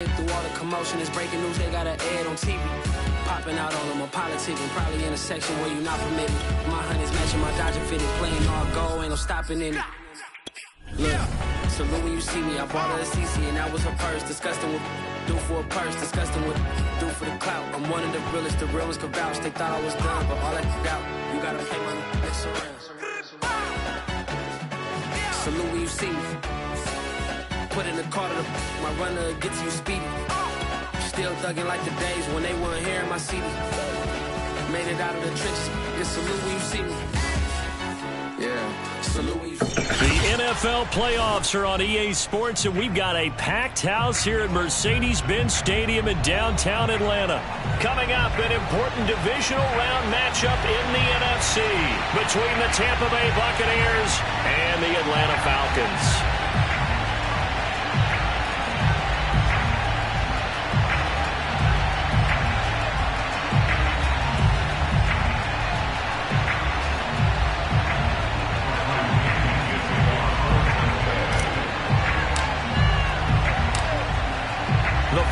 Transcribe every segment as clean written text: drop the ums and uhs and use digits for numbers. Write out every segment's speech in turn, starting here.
Through all the commotion, it's breaking news, they got an ad on TV. Popping out on them, I'm politicking, probably in a section where you not permitted. My honey's matching my Dodger fitted, playing all gold, ain't no stopping in it. Look, salute when you see me, I bought her a CC and that was her purse. Disgusting what do for a purse, disgusting what do for the clout. I'm one of the realest, the real ones could vouch. They thought I was done, but all that out, you gotta pay my next around. Salute when you see me. Put in the car to my runner, get to you speedy. Still thugging like the days when they weren't here in my CD. Made it out of the trenches. Just salute when you see me. Yeah, salute when you see me. The NFL playoffs are on EA Sports, and we've got a packed house here at Mercedes-Benz Stadium in downtown Atlanta. Coming up, an important divisional round matchup in the NFC between the Tampa Bay Buccaneers and the Atlanta Falcons.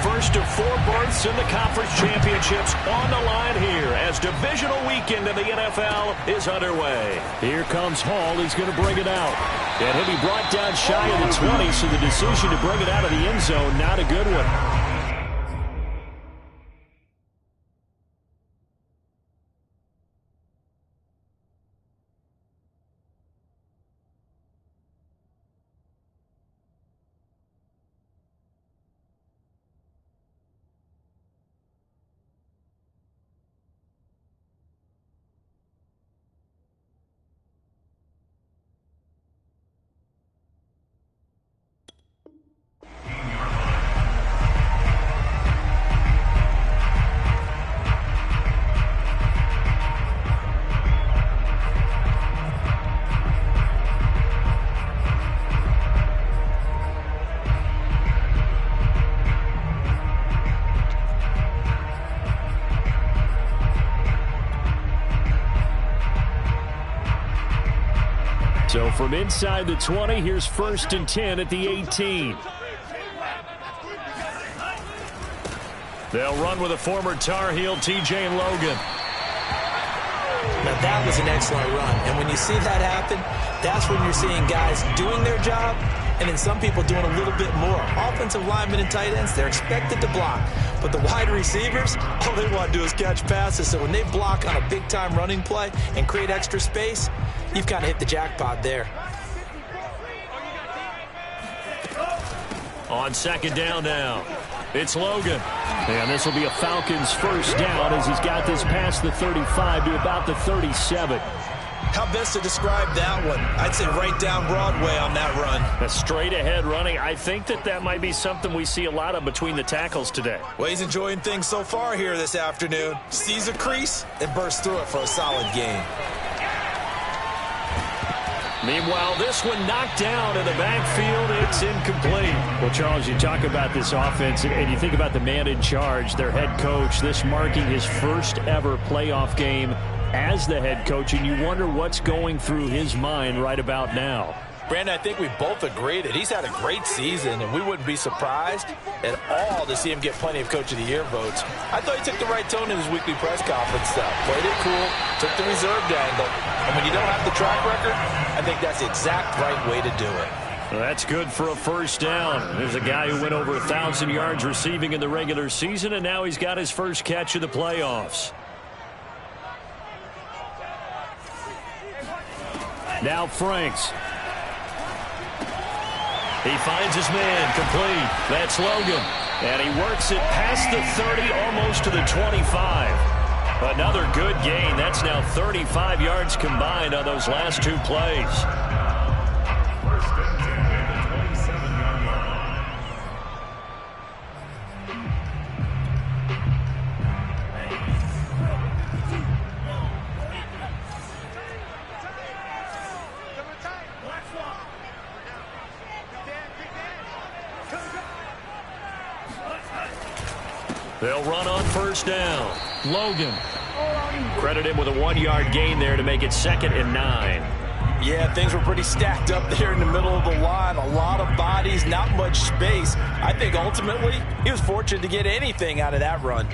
First of 4 berths in the conference championships on the line here as divisional weekend in the NFL is underway. Here comes Hall. He's going to bring it out. And he'll be brought down shy of the 20, so the decision to bring it out of the end zone, not a good one. So from inside the 20, here's 1st and 10 at the 18. They'll run with a former Tar Heel, T.J. Logan. Now that was an excellent run, and when you see that happen, that's when you're seeing guys doing their job, and then some people doing a little bit more. Offensive linemen and tight ends, they're expected to block, but the wide receivers, all they want to do is catch passes, so when they block on a big-time running play and create extra space, you've kind of hit the jackpot there. On 2nd down now, it's Logan. And this will be a Falcons first down as he's got this past the 35 to about the 37. How best to describe that one? I'd say right down Broadway on that run. A straight-ahead running. I think that might be something we see a lot of between the tackles today. Well, he's enjoying things so far here this afternoon. Sees a crease and bursts through it for a solid gain. Meanwhile, this one knocked down in the backfield. It's incomplete. Well, Charles, you talk about this offense, and you think about the man in charge, their head coach, this marking his first ever playoff game as the head coach, and you wonder what's going through his mind right about now. Brandon, I think we both agree that he's had a great season, and we wouldn't be surprised at all to see him get plenty of Coach of the Year votes. I thought he took the right tone in his weekly press conference stuff. Played it cool, took the reserved angle, and when you don't have the track record, I think that's the exact right way to do it. Well, that's good for a first down. There's a guy who went over 1,000 yards receiving in the regular season, and now he's got his first catch of the playoffs. Now Franks. He finds his man, complete. That's Logan. And he works it past the 30, almost to the 25. Another good gain. That's now 35 yards combined on those last 2 plays. They'll run on first down. Logan. Credit him with a 1-yard gain there to make it 2nd and 9. Yeah, things were pretty stacked up there in the middle of the line. A lot of bodies, not much space. I think ultimately he was fortunate to get anything out of that run.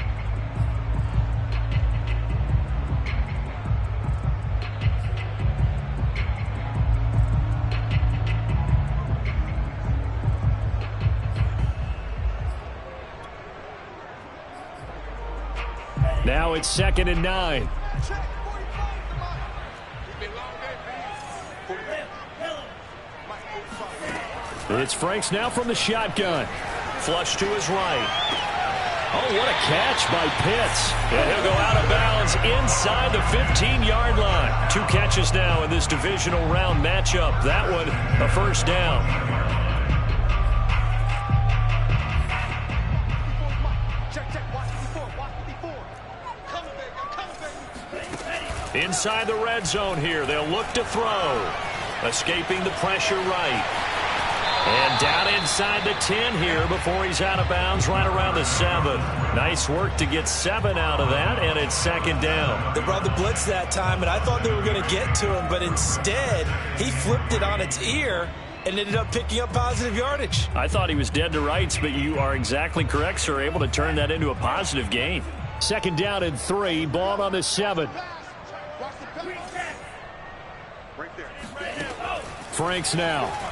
Now it's 2nd and 9. It's Franks now from the shotgun. Flush to his right. Oh, what a catch by Pitts. And he'll go out of bounds inside the 15-yard line. 2 catches now in this divisional round matchup. That one, a first down. Inside the red zone here. They'll look to throw. Escaping the pressure right. And down inside the 10 here before he's out of bounds right around the 7. Nice work to get 7 out of that, and it's 2nd down. They brought the blitz that time, and I thought they were going to get to him, but instead he flipped it on its ear and ended up picking up positive yardage. I thought he was dead to rights, but you are exactly correct, sir. Able to turn that into a positive gain. 2nd down and 3, ball on the 7. Franks now.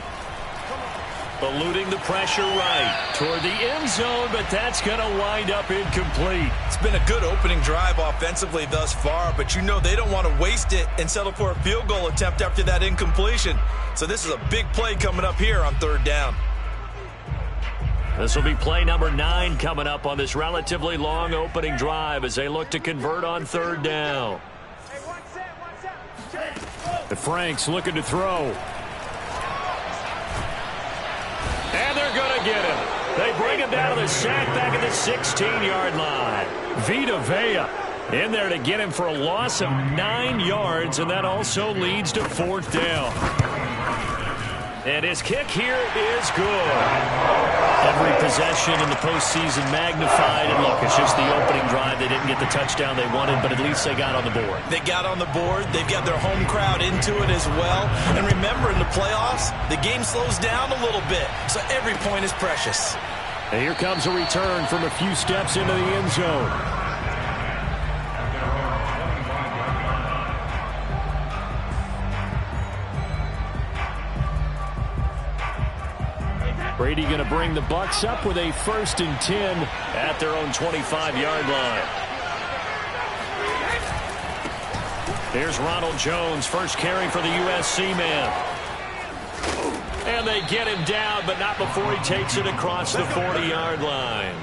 Eluding the pressure right toward the end zone, but that's going to wind up incomplete. It's been a good opening drive offensively thus far, but you know they don't want to waste it and settle for a field goal attempt after that incompletion. So this is a big play coming up here on 3rd down. This will be play number 9 coming up on this relatively long opening drive as they look to convert on 3rd down. The Franks looking to throw. And they're going to get him. They bring him down to the sack back at the 16-yard line. Vita Vea in there to get him for a loss of 9 yards, and that also leads to 4th down. And his kick here is good. Every possession in the postseason magnified. And look, it's just the opening drive. They didn't get the touchdown they wanted, but at least they got on the board. They got on the board. They've got their home crowd into it as well. And remember, in the playoffs, the game slows down a little bit. So every point is precious. And here comes a return from a few steps into the end zone. Brady going to bring the Bucs up with a 1st and 10 at their own 25-yard line. Here's Ronald Jones, first carry for the USC man. And they get him down, but not before he takes it across the 40-yard line.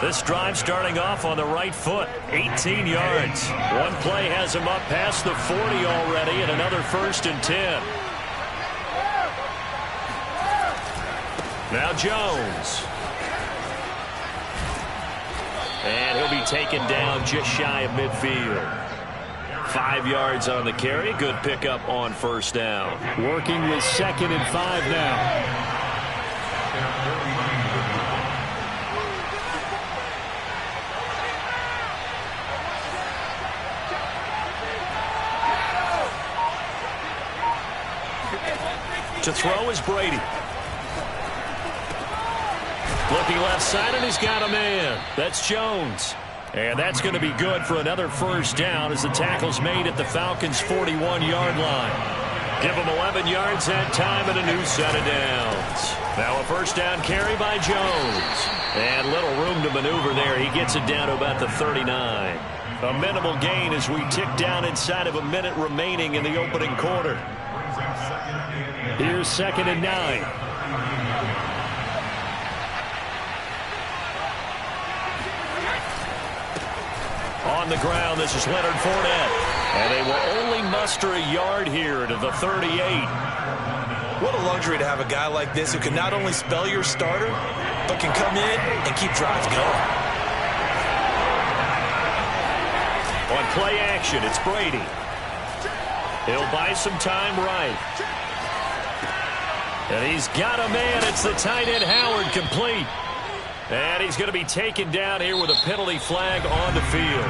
This drive starting off on the right foot, 18 yards. One play has him up past the 40 already, and another 1st and 10. Now Jones. And he'll be taken down just shy of midfield. 5 yards on the carry. Good pickup on 1st down. Working with 2nd and 5 now. To throw is Brady. Looking left side, and he's got a man. That's Jones. And that's going to be good for another 1st down as the tackle's made at the Falcons' 41-yard line. Give them 11 yards that time and a new set of downs. Now a 1st down carry by Jones. And little room to maneuver there. He gets it down to about the 39. A minimal gain as we tick down inside of a minute remaining in the opening quarter. Here's 2nd and 9. On the ground, this is Leonard Fournette. And they will only muster a yard here to the 38. What a luxury to have a guy like this who can not only spell your starter, but can come in and keep drives going. On play action, it's Brady. He'll buy some time right. And he's got a man. It's the tight end Howard, complete. And he's going to be taken down here with a penalty flag on the field.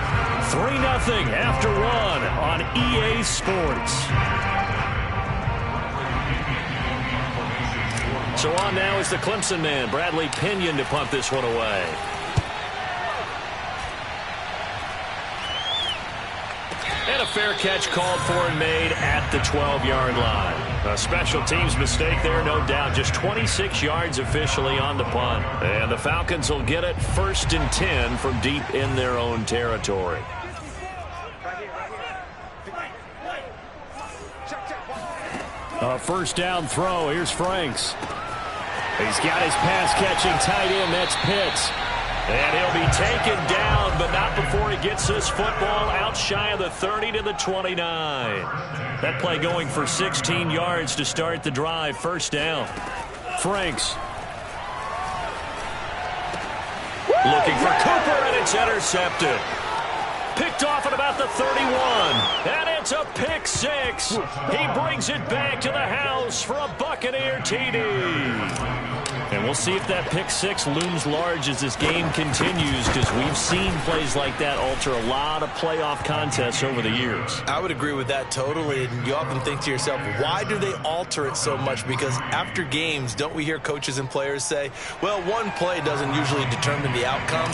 3-0 after 1 on EA Sports. So on now is the Clemson man, Bradley Pinion, to punt this one away. And a fair catch called for and made at the 12-yard line. A special teams mistake there, no doubt. Just 26 yards officially on the punt. And the Falcons will get it 1st and 10 from deep in their own territory. A first down throw. Here's Franks. He's got his pass-catching tight end. That's Pitts. And he'll be taken down, but not before he gets this football out shy of the 30 to the 29. That play going for 16 yards to start the drive. First down. Franks. Looking for Cooper, and it's intercepted. Picked off at about the 31. And it's a pick six. He brings it back to the house for a Buccaneer TD. And we'll see if that pick six looms large as this game continues, because we've seen plays like that alter a lot of playoff contests over the years. I would agree with that totally. And you often think to yourself, why do they alter it so much? Because after games, don't we hear coaches and players say, well, one play doesn't usually determine the outcome?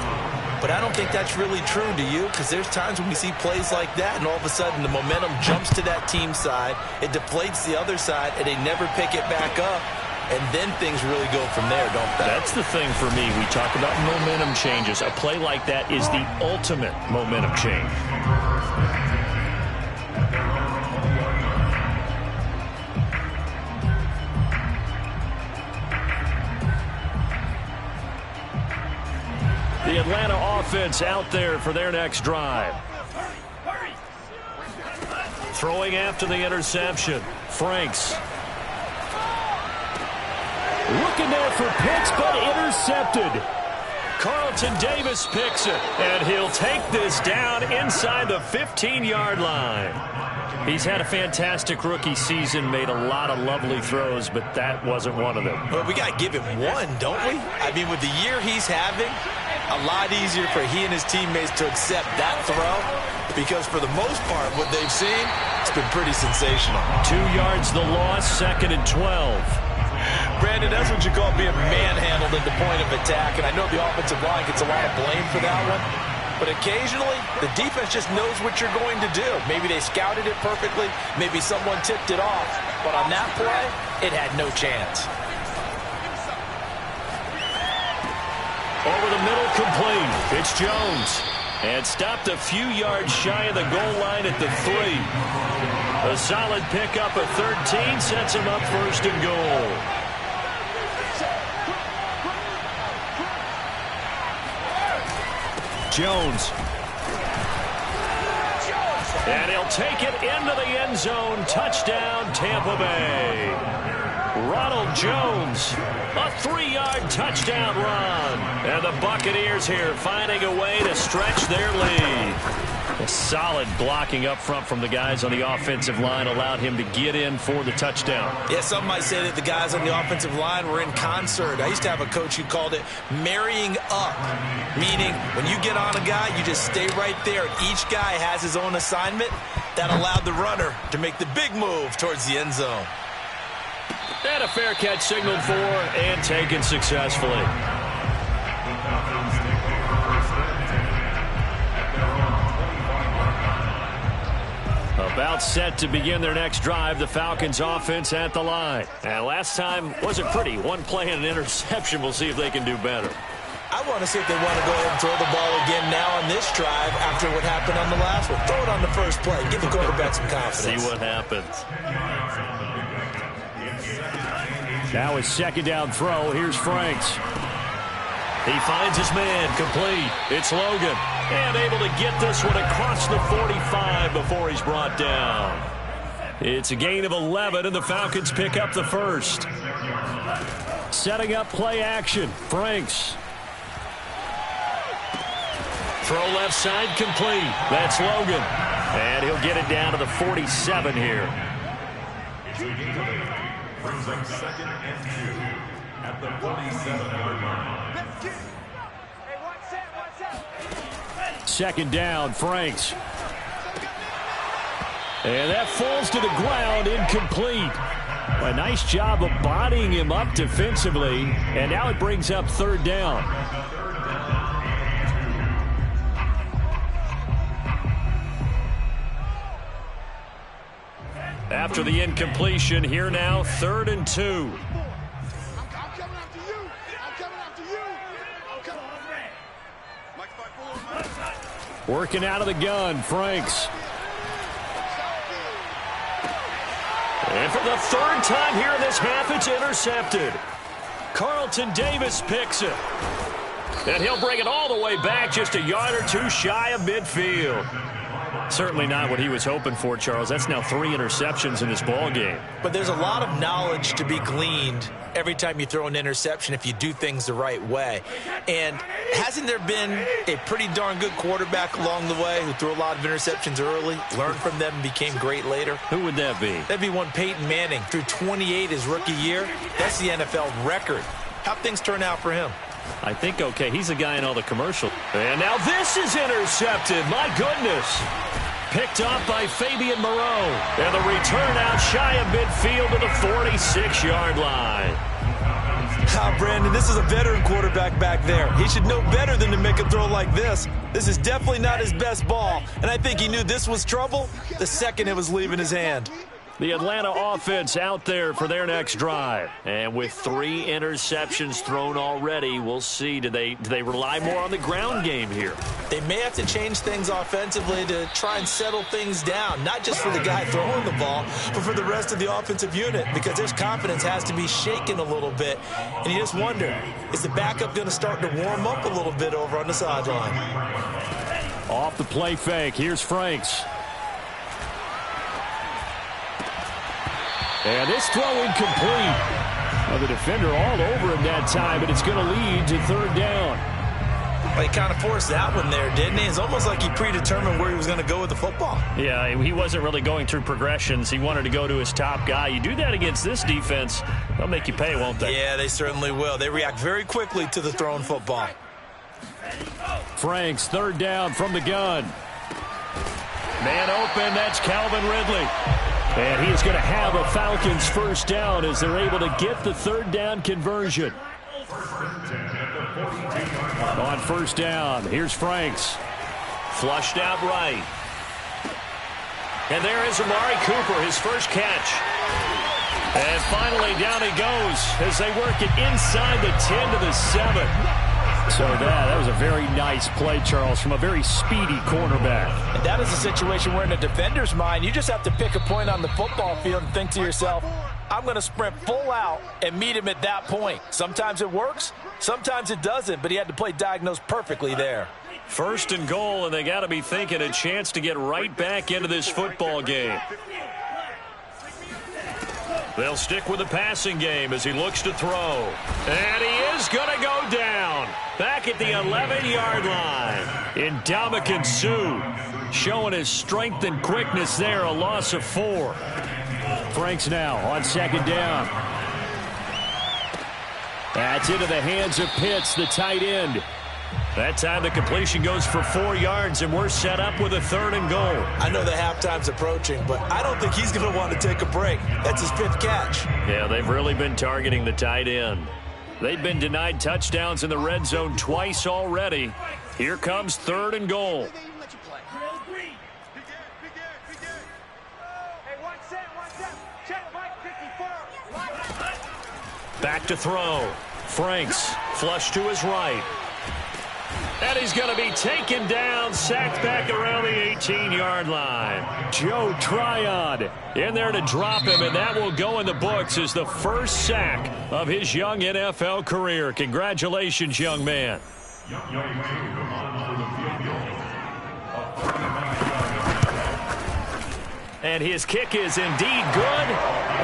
But I don't think that's really true, do you? Because there's times when we see plays like that, and all of a sudden the momentum jumps to that team side, it deflates the other side, and they never pick it back up. And then things really go from there, don't they? That's the thing for me. We talk about momentum changes. A play like that is the ultimate momentum change. The Atlanta offense out there for their next drive. Throwing after the interception. Franks. Looking there for Pitts, but intercepted. Carlton Davis picks it, and he'll take this down inside the 15-yard line. He's had a fantastic rookie season, made a lot of lovely throws, but that wasn't one of them. Well, we got to give him one, don't we? I mean, with the year he's having, a lot easier for he and his teammates to accept that throw, because for the most part, what they've seen, it's been pretty sensational. 2 yards the loss, 2nd and 12. Brandon, that's what you call being manhandled at the point of attack, and I know the offensive line gets a lot of blame for that one, but occasionally the defense just knows what you're going to do. Maybe they scouted it perfectly, maybe someone tipped it off, but on that play, it had no chance. Over the middle, complete. It's Jones. And stopped a few yards shy of the goal line at the 3. A solid pickup of 13 sets him up 1st and goal. Jones. And he'll take it into the end zone. Touchdown, Tampa Bay. Ronald Jones, a 3-yard touchdown run. And the Buccaneers here finding a way to stretch their lead. A solid blocking up front from the guys on the offensive line allowed him to get in for the touchdown. Yeah, some might say that the guys on the offensive line were in concert. I used to have a coach who called it marrying up, meaning when you get on a guy, you just stay right there. Each guy has his own assignment. That allowed the runner to make the big move towards the end zone. And a fair catch signaled for and taken successfully. About set to begin their next drive, the Falcons offense at the line. And last time wasn't pretty. One play and an interception. We'll see if they can do better. I want to see if they want to go ahead and throw the ball again now on this drive after what happened on the last one. Throw it on the first play. Give the quarterback some confidence. See what happens. Now his 2nd down throw. Here's Franks. He finds his man, complete. It's Logan. And able to get this one across the 45 before he's brought down. It's a gain of 11, and the Falcons pick up the first. Setting up play action. Franks. Throw left side, complete. That's Logan. And he'll get it down to the 47 here. Brings up 2nd and 2 at the 47-yard line. 2nd down, Franks. And that falls to the ground, incomplete. A nice job of bodying him up defensively, and now it brings up third down. After the incompletion, here now, 3rd and 2. Working out of the gun, Franks. And for the 3rd time here in this half, it's intercepted. Carlton Davis picks it. And he'll bring it all the way back, just a yard or two shy of midfield. Certainly not what he was hoping for, Charles. That's now 3 interceptions in this ball game. But there's a lot of knowledge to be gleaned every time you throw an interception if you do things the right way. And hasn't there been a pretty darn good quarterback along the way who threw a lot of interceptions early, learned from them, and became great later? Who would that be? That'd be one Peyton Manning. Threw 28 his rookie year. That's the NFL record. How'd things turn out for him? I think, okay, he's a guy in all the commercials. And now this is intercepted. My goodness. Picked off by Fabian Moreau. And the return out shy of midfield to the 46-yard line. Brandon, this is a veteran quarterback back there. He should know better than to make a throw like this. This is definitely not his best ball. And I think he knew this was trouble the second it was leaving his hand. The Atlanta offense out there for their next drive. And with 3 interceptions thrown already, we'll see. Do they rely more on the ground game here? They may have to change things offensively to try and settle things down, not just for the guy throwing the ball, but for the rest of the offensive unit, because their confidence has to be shaken a little bit. And you just wonder, is the backup going to start to warm up a little bit over on the sideline? Off the play fake, here's Franks. And this throw incomplete. Well, the defender all over him that time, but it's going to lead to 3rd down. Well, he kind of forced that one there, didn't he? It's almost like he predetermined where he was going to go with the football. Yeah, he wasn't really going through progressions. He wanted to go to his top guy. You do that against this defense, they'll make you pay, won't they? Yeah, they certainly will. They react very quickly to the thrown football. Franks, 3rd down from the gun. Man open, that's Calvin Ridley. And he is going to have a Falcons 1st down as they're able to get the 3rd down conversion. On 1st down, here's Franks. Flushed out right. And there is Amari Cooper, his first catch. And finally down he goes as they work it inside the 10 to the 7. So that was a very nice play, Charles, from a very speedy cornerback. And that is a situation where in a defender's mind, you just have to pick a point on the football field and think to yourself, I'm going to sprint full out and meet him at that point. Sometimes it works, sometimes it doesn't, but he had to play diagnose perfectly there. 1st and goal, and they got to be thinking a chance to get right back into this football game. They'll stick with the passing game as he looks to throw. And he is going to go down. Back at the 11-yard line. Ndamukong Suh showing his strength and quickness there. A loss of 4. Franks now on 2nd down. That's into the hands of Pitts, the tight end. That time the completion goes for 4 yards, and we're set up with a 3rd and goal. I know the halftime's approaching, but I don't think he's going to want to take a break. That's his 5th catch. Yeah, they've really been targeting the tight end. They've been denied touchdowns in the red zone twice already. Here comes 3rd and goal. Back to throw. Franks, flush to his right. And he's going to be taken down, sacked back around the 18-yard line. Joe Tryon in there to drop him, and that will go in the books as the first sack of his young NFL career. Congratulations, young man. And his kick is indeed good.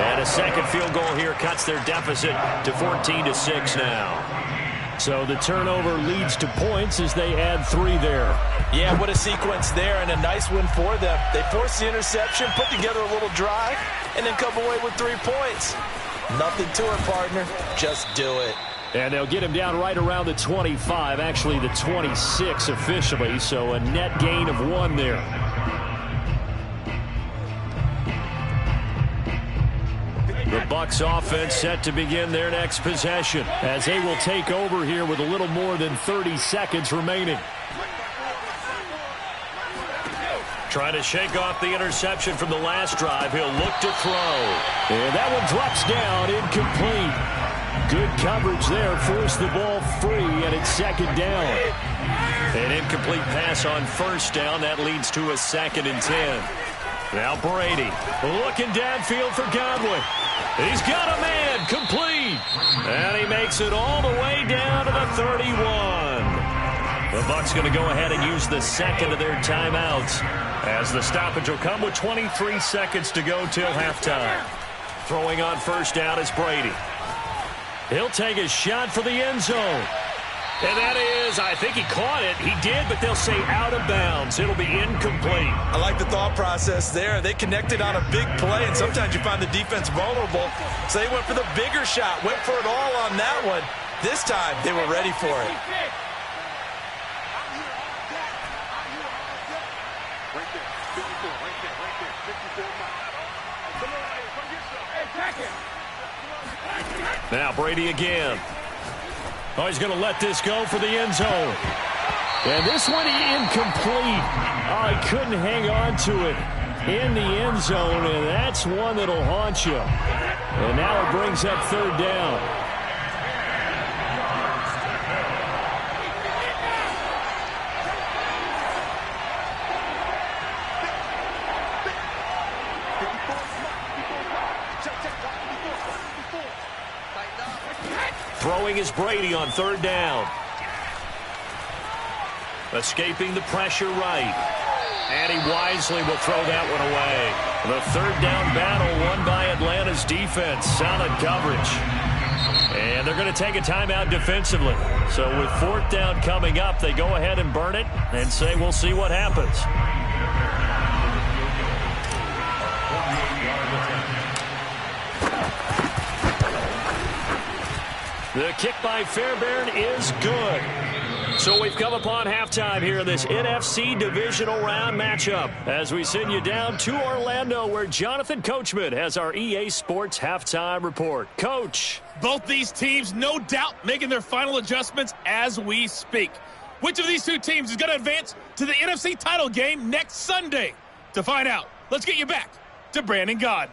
And a second field goal here cuts their deficit to 14-6 now. So the turnover leads to points as they add 3 there. Yeah, what a sequence there, and a nice win for them. They forced the interception, put together a little drive, and then come away with 3 points. Nothing to it, partner. Just do it. And they'll get him down right around the 25, actually the 26 officially, so a net gain of 1 there. The Bucs offense set to begin their next possession as they will take over here with a little more than 30 seconds remaining. Trying to shake off the interception from the last drive. He'll look to throw. And that one drops down, incomplete. Good coverage there. Forced the ball free, and it's second down. An incomplete pass on first down. That leads to a 2nd and 10. Now Brady looking downfield for Godwin. He's got a man, complete. And he makes it all the way down to the 31. The Bucs going to go ahead and use the second of their timeouts, as the stoppage will come with 23 seconds to go till halftime. Throwing on first down is Brady. He'll take a shot for the end zone. And that is, I think he caught it. He did, but they'll say out of bounds. It'll be incomplete. I like the thought process there. They connected on a big play, and sometimes you find the defense vulnerable. So they went for the bigger shot, went for it all on that one. This time, they were ready for it. Now Brady again. Oh, he's going to let this go for the end zone. And this one incomplete. Oh, he couldn't hang on to it in the end zone, and that's one that'll haunt you. And now it brings up third down. Throwing is Brady on third down. Escaping the pressure right. And he wisely will throw that one away. The third down battle won by Atlanta's defense. Solid coverage. And they're going to take a timeout defensively. So with fourth down coming up, they go ahead and burn it and say we'll see what happens. The kick by Fairbairn is good. So we've come upon halftime here in this NFC divisional round matchup as we send you down to Orlando, where Jonathan Coachman has our EA Sports halftime report. Coach. Both these teams, no doubt, making their final adjustments as we speak. Which of these two teams is going to advance to the NFC title game next Sunday? To find out, let's get you back to Brandon Gaudin.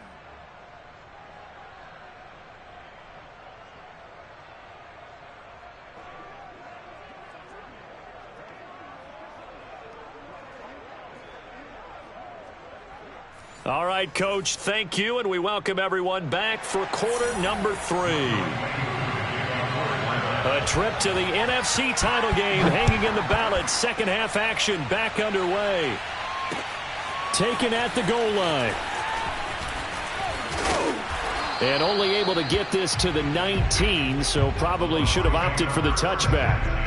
All right, Coach, thank you, and we welcome everyone back for quarter number 3. A trip to the NFC title game hanging in the balance. Second half action back underway. Taken at the goal line. And only able to get this to the 19, so probably should have opted for the touchback.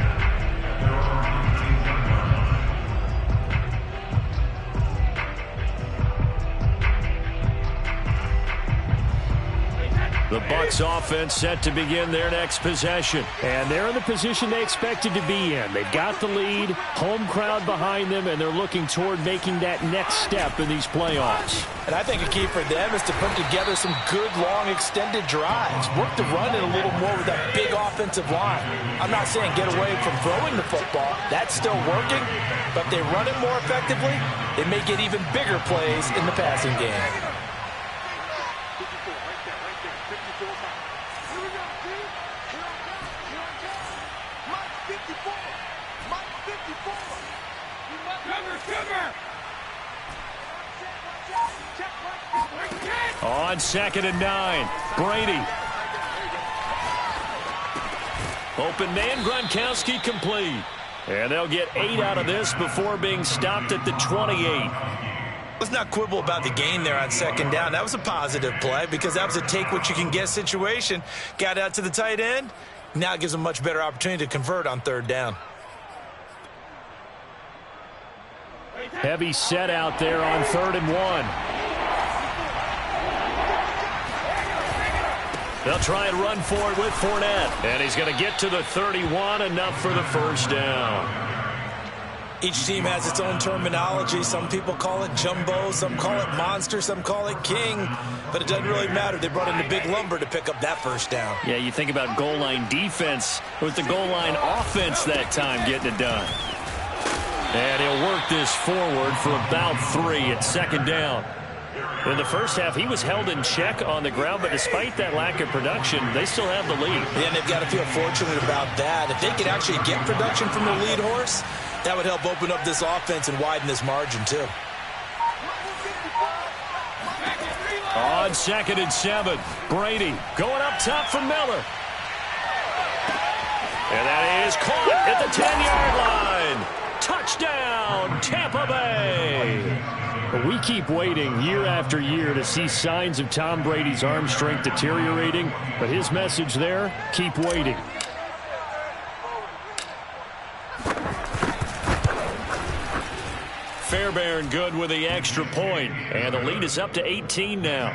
The Bucs offense set to begin their next possession. And they're in the position they expected to be in. They've got the lead, home crowd behind them, and they're looking toward making that next step in these playoffs. And I think a key for them is to put together some good, long, extended drives. Work the run in a little more with that big offensive line. I'm not saying get away from throwing the football. That's still working. But if they run it more effectively, they may get even bigger plays in the passing game. On 2nd and 9, Brady. Open man, Gronkowski complete. And they'll get 8 out of this before being stopped at the 28. Let's not quibble about the gain there on second down. That was a positive play because that was a take-what-you-can-get situation. Got out to the tight end. Now it gives them a much better opportunity to convert on third down. Heavy set out there on 3rd and 1. They'll try and run for it with Fournette. And he's going to get to the 31, enough for the first down. Each team has its own terminology. Some people call it jumbo, some call it monster, some call it king. But it doesn't really matter. They brought in the big lumber to pick up that first down. Yeah, you think about goal line defense with the goal line offense that time getting it done. And he'll work this forward for about 3 at second down. In the first half, he was held in check on the ground, but despite that lack of production, they still have the lead. Yeah, and they've got to feel fortunate about that. If they could actually get production from their lead horse, that would help open up this offense and widen this margin, too. On 2nd and 7, Brady going up top for Miller. And that is caught at the 10-yard line. Touchdown, Tampa Bay. We keep waiting year after year to see signs of Tom Brady's arm strength deteriorating, but his message there, keep waiting. Fairbairn good with the extra point, and the lead is up to 18 now.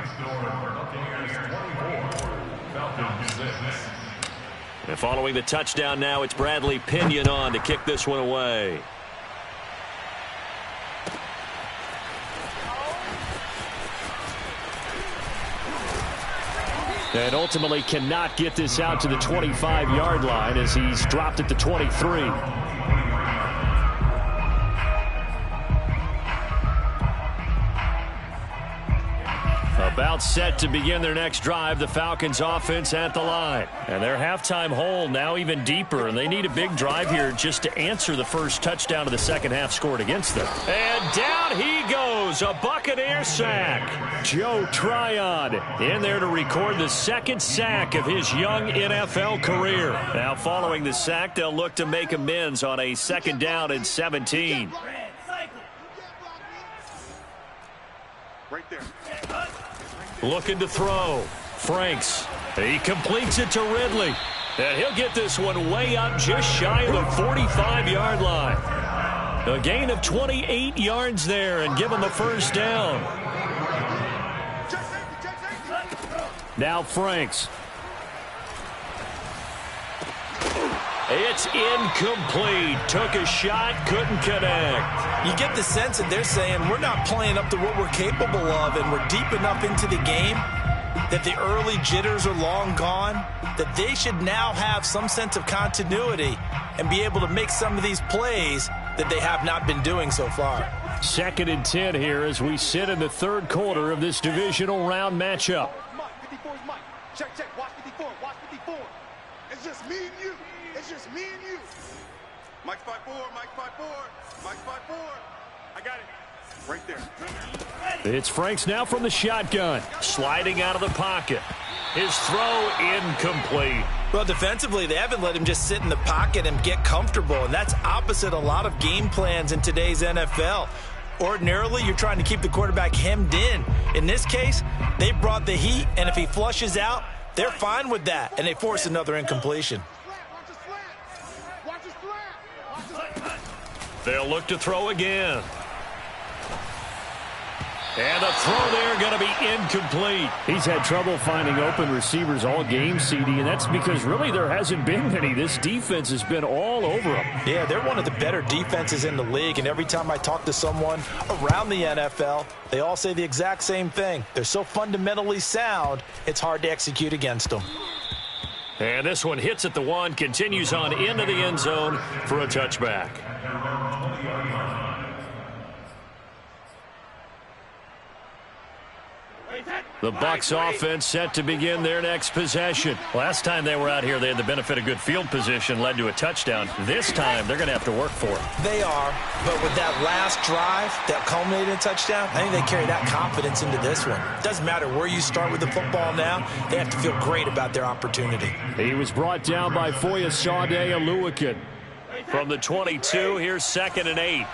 And following the touchdown now, it's Bradley Pinion on to kick this one away. And ultimately cannot get this out to the 25-yard line as he's dropped at the 23. About set to begin their next drive, the Falcons offense at the line. And their halftime hole now even deeper, and they need a big drive here just to answer the first touchdown of the second half scored against them. And down he goes, a Buccaneer sack. Joe Tryon in there to record the second sack of his young NFL career. Now following the sack, they'll look to make amends on a 2nd down and 17. Right there. Looking to throw. Franks. He completes it to Ridley. And he'll get this one way up just shy of the 45-yard line. A gain of 28 yards there and give him the first down. Now Franks. It's incomplete. Took a shot, couldn't connect. You get the sense that they're saying we're not playing up to what we're capable of, and we're deep enough into the game that the early jitters are long gone, that they should now have some sense of continuity and be able to make some of these plays that they have not been doing so far. 2nd and 10 here as we sit in the 3rd quarter of this divisional round matchup. Mike, 54 is Mike. Check, watch 54, watch 54. It's just me and you. It's just me and you. Mike's 5'4", Mike's 5'4", Mike's 5'4". I got it. Right there. It's Franks now from the shotgun. Sliding out of the pocket. His throw incomplete. Well, defensively, they haven't let him just sit in the pocket and get comfortable, and that's opposite a lot of game plans in today's NFL. Ordinarily, you're trying to keep the quarterback hemmed in. In this case, they brought the heat, and if he flushes out, they're fine with that, and they force another incompletion. They'll look to throw again. And the throw there going to be incomplete. He's had trouble finding open receivers all game, CD, and that's because really there hasn't been many. This defense has been all over them. Yeah, they're one of the better defenses in the league, and every time I talk to someone around the NFL, they all say the exact same thing. They're so fundamentally sound, it's hard to execute against them. And this one hits at the 1, continues on into the end zone for a touchback. The Bucs offense set to begin their next possession. Last time they were out here, they had the benefit of good field position, led to a touchdown. This time, they're going to have to work for it. They are, but with that last drive that culminated in a touchdown, I think they carry that confidence into this one. Doesn't matter where you start with the football now, they have to feel great about their opportunity. He was brought down by Foyesade Oluwakin. From the 22, here's 2nd and 8.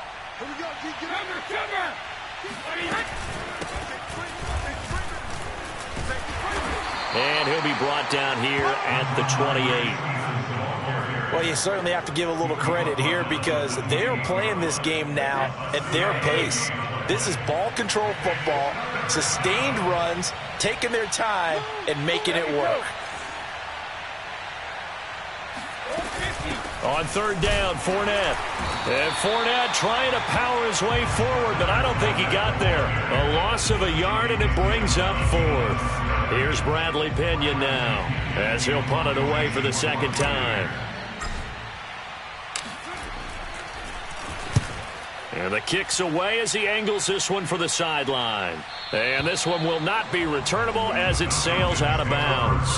And he'll be brought down here at the 28. Well, you certainly have to give a little credit here because they are playing this game now at their pace. This is ball control football, sustained runs, taking their time, and making it work. On third down, Fournette. And Fournette trying to power his way forward, but I don't think he got there. A loss of a yard, and it brings up fourth. Here's Bradley Pinion now, as he'll punt it away for the second time. And the kick's away as he angles this one for the sideline. And this one will not be returnable as it sails out of bounds.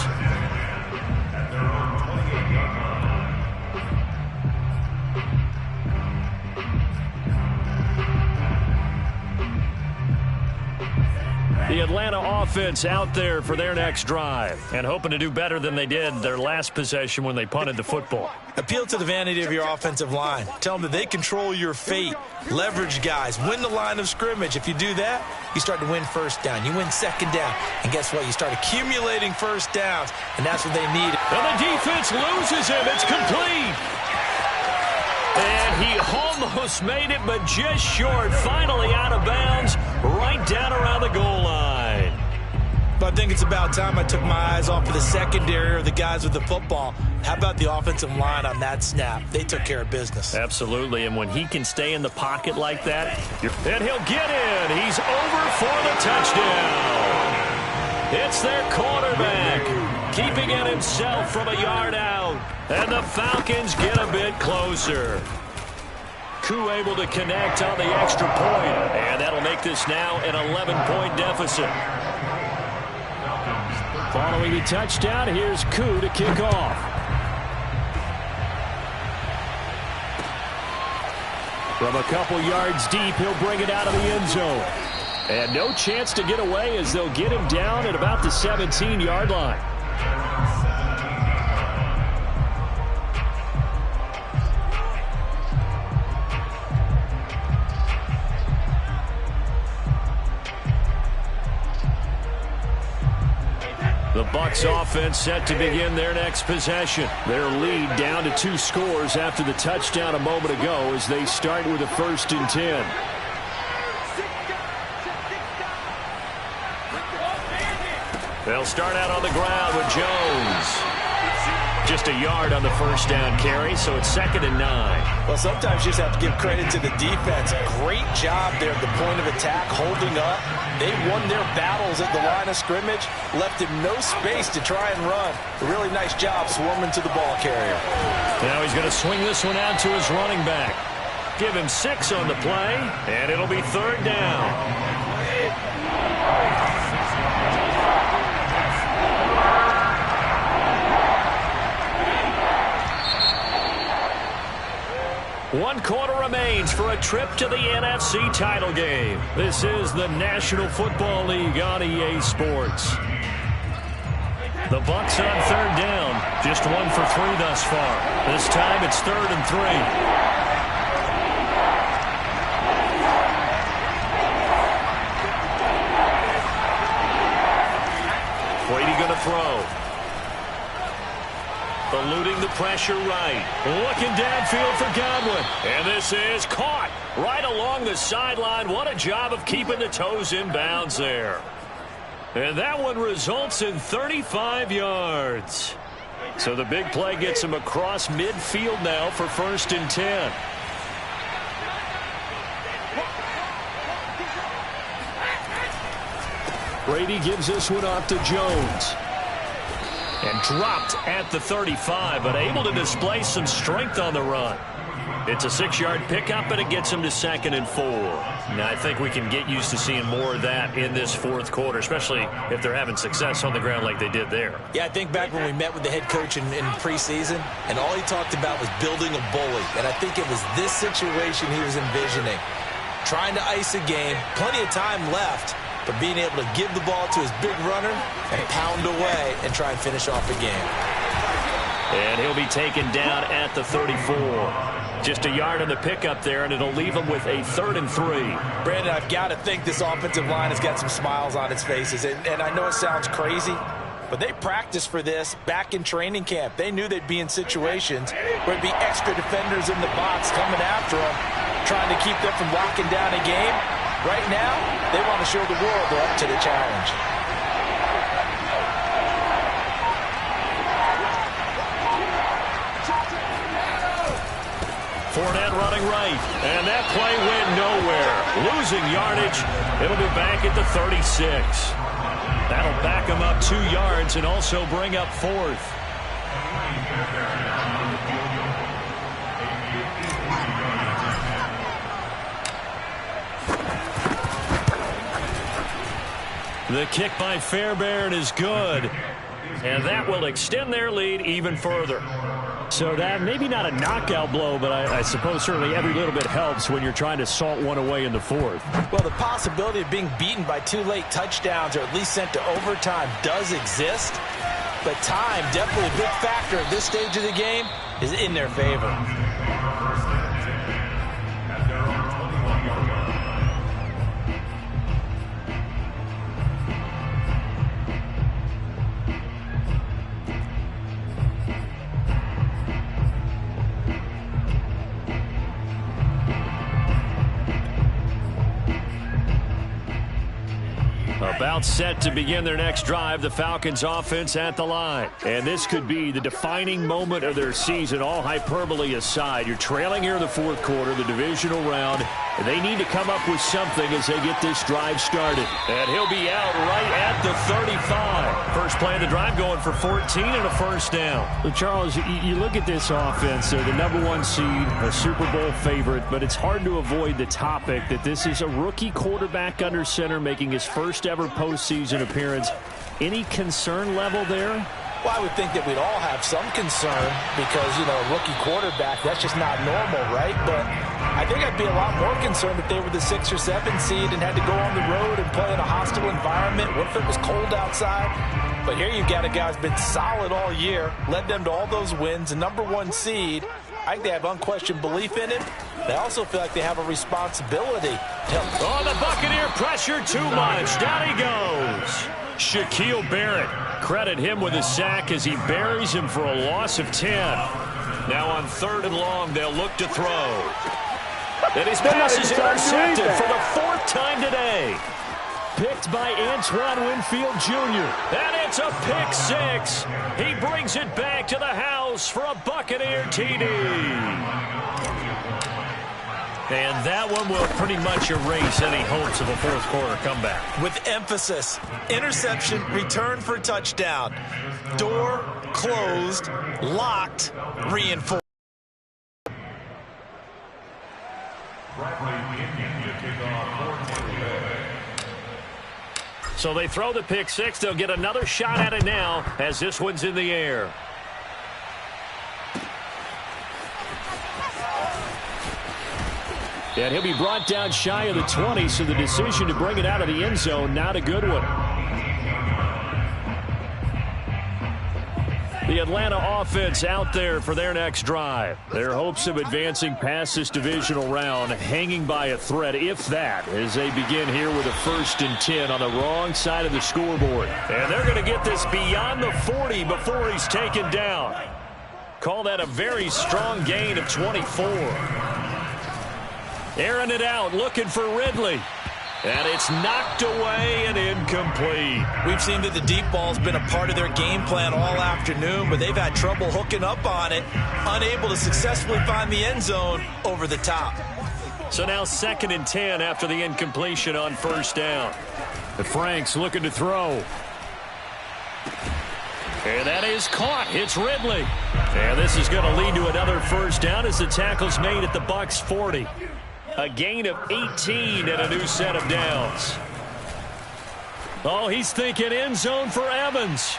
The Atlanta offense out there for their next drive and hoping to do better than they did their last possession when they punted the football. Appeal to the vanity of your offensive line. Tell them that they control your fate. Leverage guys. Win the line of scrimmage. If you do that, you start to win first down. You win second down. And guess what? You start accumulating first downs, and that's what they need. And the defense loses him. It's complete. And he almost made it, but just short. Finally out of bounds, right down around the goal line. But I think it's about time I took my eyes off of the secondary or the guys with the football. How about the offensive line on that snap? They took care of business. Absolutely, and when he can stay in the pocket like that, and he'll get in. He's over for the touchdown. It's their quarterback, keeping it himself from a yard out. And the Falcons get a bit closer. Koo able to connect on the extra point. And that'll make this now an 11-point deficit. Following the touchdown, here's Koo to kick off. From a couple yards deep, he'll bring it out of the end zone. And no chance to get away as they'll get him down at about the 17-yard line. The Bucs offense set to begin their next possession. Their lead down to 2 scores after the touchdown a moment ago as they start with a 1st and 10. They'll start out on the ground with Jones. Just a yard on the first down carry, so it's 2nd and 9. Well, sometimes you just have to give credit to the defense. Great job there at the point of attack, holding up. They won their battles at the line of scrimmage, left him no space to try and run. A really nice job swarming to the ball carrier. Now he's going to swing this one out to his running back. Give him 6 on the play, and it'll be 3rd down. One quarter remains for a trip to the NFC title game. This is the National Football League on EA Sports. The Bucs on 3rd down. Just 1 for 3 thus far. This time it's 3rd and 3. Brady going to throw. Eluding the pressure right. Looking downfield for Godwin. And this is caught right along the sideline. What a job of keeping the toes in bounds there. And that one results in 35 yards. So the big play gets him across midfield now for 1st and 10. Brady gives this one off to Jones. And dropped at the 35, but able to display some strength on the run. It's a 6-yard pickup, and it gets him to 2nd and 4. Now, I think we can get used to seeing more of that in this 4th quarter, especially if they're having success on the ground like they did there. Yeah, I think back when we met with the head coach in preseason, and all he talked about was building a bully. And I think it was this situation he was envisioning. Trying to ice a game, plenty of time left, but being able to give the ball to his big runner and pound away and try and finish off the game. And he'll be taken down at the 34. Just a yard on the pickup there, and it'll leave him with a 3rd and 3. Brandon, I've got to think this offensive line has got some smiles on its faces. And I know it sounds crazy, but they practiced for this back in training camp. They knew they'd be in situations where it'd be extra defenders in the box coming after them, trying to keep them from locking down a game. Right now, they want to show the world they're up to the challenge. running right. And that play went nowhere. Losing yardage. It'll be back at the 36. That'll back him up 2 yards and also bring up 4th. The kick by Fairbairn is good. And that will extend their lead even further. So that maybe not a knockout blow, but I suppose certainly every little bit helps when you're trying to salt one away in the 4th. Well, the possibility of being beaten by 2 late touchdowns or at least sent to overtime does exist. But time, definitely a big factor at this stage of the game, is in their favor. About set to begin their next drive, the Falcons offense at the line. And this could be the defining moment of their season, all hyperbole aside. You're trailing here in the 4th quarter, the divisional round, and they need to come up with something as they get this drive started. And he'll be out right at the 35. First play of the drive going for 14 and a first down. Well, Charles, you look at this offense, they're the #1 seed, a Super Bowl favorite, but it's hard to avoid the topic that this is a rookie quarterback under center making his first ever postseason appearance. Any concern level there? Well, I would think that we'd all have some concern because, you know, a rookie quarterback, that's just not normal, right? But I think I'd be a lot more concerned if they were the 6 or 7 seed and had to go on the road and play in a hostile environment. What if it was cold outside? But here you've got a guy who's been solid all year, led them to all those wins, a #1 seed. I think they have unquestioned belief in him. They also feel like they have a responsibility. Oh, the Buccaneer pressure too much. Down he goes. Shaquille Barrett. Credit him with a sack as he buries him for a loss of 10. Now on 3rd and long, they'll look to throw. And his pass is intercepted for the 4th time today. Picked by Antoine Winfield Jr. And it's a pick 6. He brings it back to the house for a Buccaneer TD. And that one will pretty much erase any hopes of a 4th quarter comeback. With emphasis, interception, return for touchdown. Door closed, locked, reinforced. So they throw the pick 6. They'll get another shot at it now as this one's in the air. And he'll be brought down shy of the 20, so the decision to bring it out of the end zone, not a good one. The Atlanta offense out there for their next drive. Their hopes of advancing past this divisional round hanging by a thread, if that, as they begin here with a 1st and 10 on the wrong side of the scoreboard. And they're going to get this beyond the 40 before he's taken down. Call that a very strong gain of 24. Airing it out, looking for Ridley. And it's knocked away and incomplete. We've seen that the deep ball's been a part of their game plan all afternoon, but they've had trouble hooking up on it, unable to successfully find the end zone over the top. So now 2nd and 10 after the incompletion on 1st down. The Franks looking to throw. And that is caught. It's Ridley. And this is going to lead to another 1st down as the tackle's made at the Bucs 40. A gain of 18 and a new set of downs. Oh, he's thinking end zone for Evans.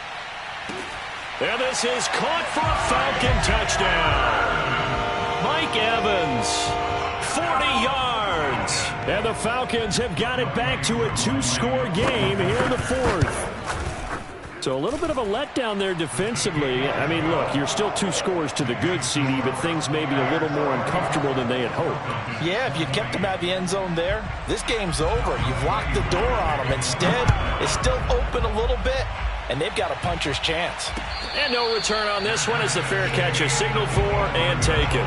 And this is caught for a Falcon touchdown. Mike Evans, 40 yards. And the Falcons have got it back to a 2-score game here in the 4th. So a little bit of a letdown there defensively. I mean, look, you're still 2 scores to the good, CD, but things may be a little more uncomfortable than they had hoped. Yeah, if you kept them out of the end zone there, this game's over. You've locked the door on them. Instead, it's still open a little bit, and they've got a puncher's chance. And no return on this one as the fair catch is signaled for and taken.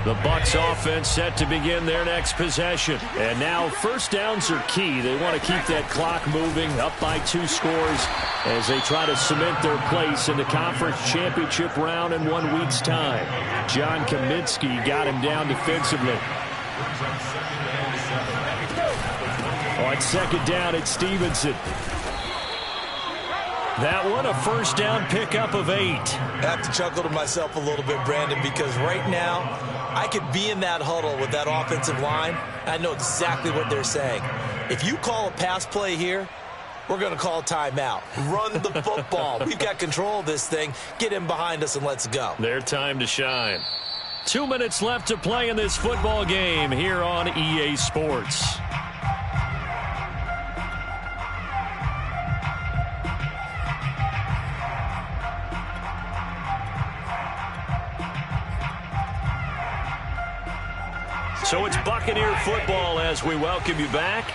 The Bucs offense set to begin their next possession. And now first downs are key. They want to keep that clock moving, up by 2 scores as they try to cement their place in the conference championship round in 1 week's time. John Kaminsky got him down defensively. On second down, it's Stevenson. That one, a first down pickup of 8. I have to chuckle to myself a little bit, Brandon, because right now I could be in that huddle with that offensive line. I know exactly what they're saying. If you call a pass play here, we're going to call timeout. Run the football. We've got control of this thing. Get him behind us and let's go. Their time to shine. 2 minutes left to play in this football game here on EA Sports. So it's Buccaneer football as we welcome you back.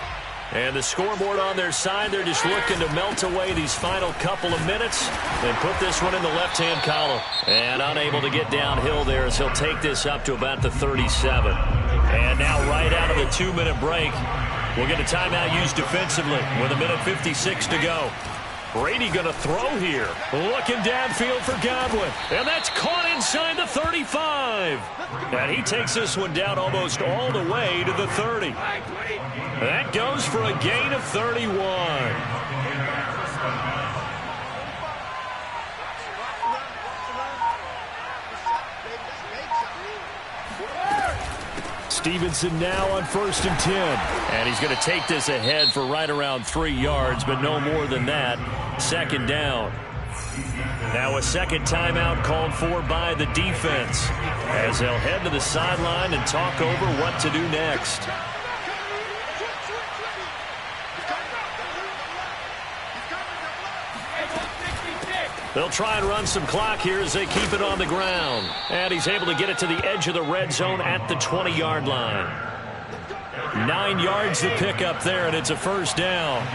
And the scoreboard on their side, they're just looking to melt away these final couple of minutes and put this one in the left-hand column. And unable to get downhill there as he'll take this up to about the 37. And now right out of the 2-minute break, we'll get a timeout used defensively with 1:56 to go. Brady going to throw here. Looking downfield for Godwin. And that's caught inside the 35. And he takes this one down almost all the way to the 30. That goes for a gain of 31. Stevenson now on 1st and 10. And he's going to take this ahead for right around 3 yards, but no more than that. Second down. Now a second timeout called for by the defense as they'll head to the sideline and talk over what to do next. They'll try and run some clock here as they keep it on the ground. And he's able to get it to the edge of the red zone at the 20-yard line. 9 yards to pick up there, and it's a first down.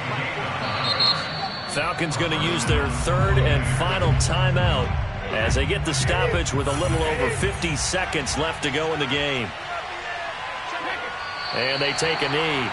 Falcons going to use their 3rd and final timeout as they get the stoppage with a little over 50 seconds left to go in the game. And they take a knee.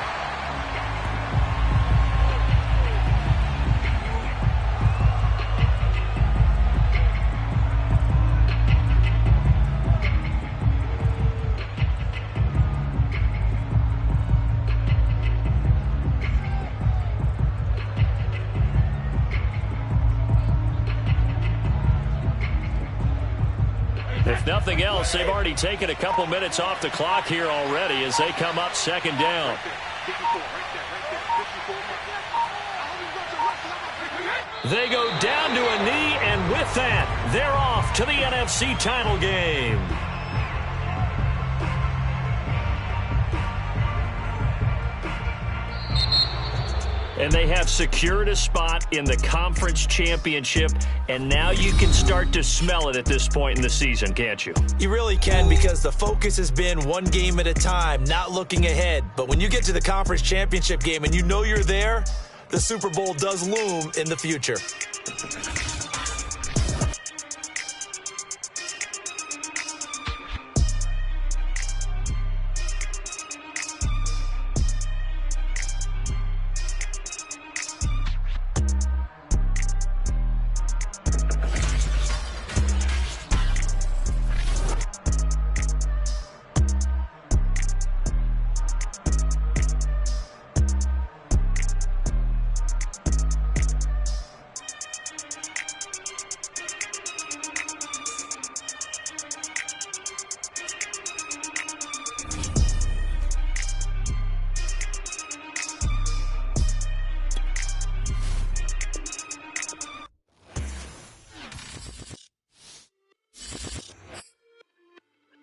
If nothing else, they've already taken a couple minutes off the clock here already as they come up second down. They go down to a knee, and with that, they're off to the NFC title game. And they have secured a spot in the conference championship, and now you can start to smell it at this point in the season, can't you? You really can, because the focus has been one game at a time, not looking ahead. But when you get to the conference championship game and you know you're there, the Super Bowl does loom in the future.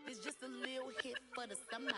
It's just a little hit for the summer.